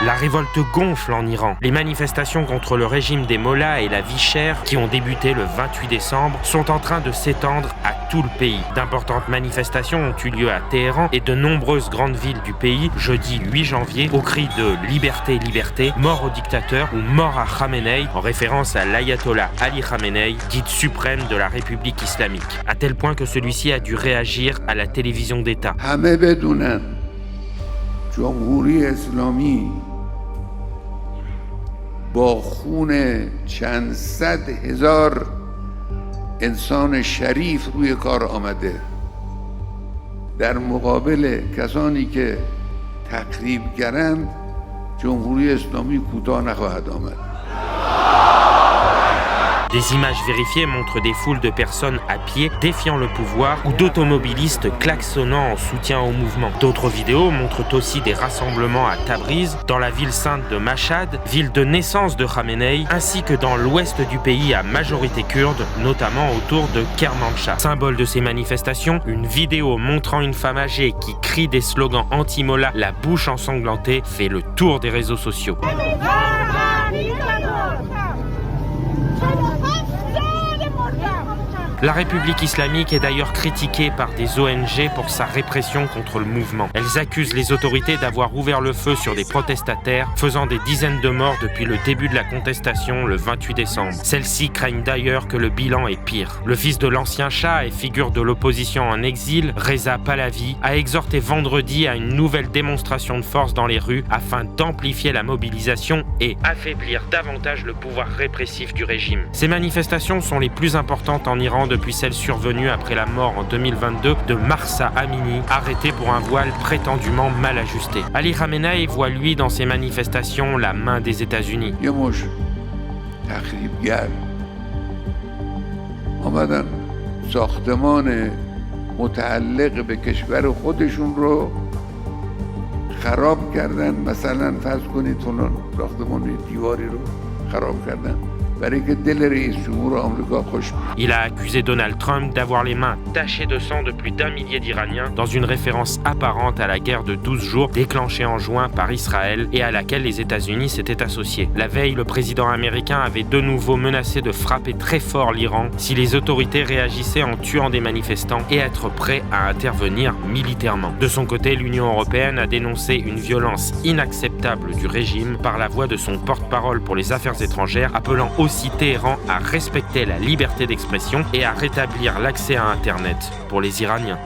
La révolte gonfle en Iran. Les manifestations contre le régime des mollahs et la vie chère, qui ont débuté le 28 décembre, sont en train de s'étendre à tout le pays. D'importantes manifestations ont eu lieu à Téhéran et de nombreuses grandes villes du pays, jeudi 8 janvier, au cri de « Liberté, liberté », mort au dictateur ou mort à Khamenei, en référence à l'ayatollah Ali Khamenei, guide suprême de la République islamique, à tel point que celui-ci a dû réagir à la télévision d'État. جمهوری اسلامی با خون چند صد هزار انسان شریف روی کار آمده در مقابل کسانی که تخریبگرند جمهوری اسلامی کوتاه نخواهد آمد. Des images vérifiées montrent des foules de personnes à pied défiant le pouvoir ou d'automobilistes klaxonnant en soutien au mouvement. D'autres vidéos montrent aussi des rassemblements à Tabriz, dans la ville sainte de Mashhad, ville de naissance de Khamenei, ainsi que dans l'ouest du pays à majorité kurde, notamment autour de Kermanshah. Symbole de ces manifestations, une vidéo montrant une femme âgée qui crie des slogans anti-mollah, la bouche ensanglantée, fait le tour des réseaux sociaux. La République islamique est d'ailleurs critiquée par des ONG pour sa répression contre le mouvement. Elles accusent les autorités d'avoir ouvert le feu sur des protestataires, faisant des dizaines de morts depuis le début de la contestation le 28 décembre. Celles-ci craignent d'ailleurs que le bilan est pire. Le fils de l'ancien Shah et figure de l'opposition en exil, Reza Pahlavi, a exhorté vendredi à une nouvelle démonstration de force dans les rues afin d'amplifier la mobilisation et affaiblir davantage le pouvoir répressif du régime. Ces manifestations sont les plus importantes en Iran depuis celle survenue après la mort en 2022 de Mahsa Amini, arrêté pour un voile prétendument mal ajusté. Ali Khamenei voit lui dans ces manifestations la main des États-Unis. ساختمان متعلق به کشور خودشون رو خراب کردن. مثلا فرض کنید فلان ساختمان دیواری رو خراب کردن. Il a accusé Donald Trump d'avoir les mains tachées de sang de plus d'1 millier d'Iraniens dans une référence apparente à la guerre de 12 jours déclenchée en juin par Israël et à laquelle les États-Unis s'étaient associés. La veille, le président américain avait de nouveau menacé de frapper très fort l'Iran si les autorités réagissaient en tuant des manifestants et être prêt à intervenir militairement. De son côté, l'Union européenne a dénoncé une violence inacceptable du régime par la voix de son porte-parole pour les affaires étrangères, appelant aussi Téhéran à respecter la liberté d'expression et à rétablir l'accès à Internet pour les Iraniens.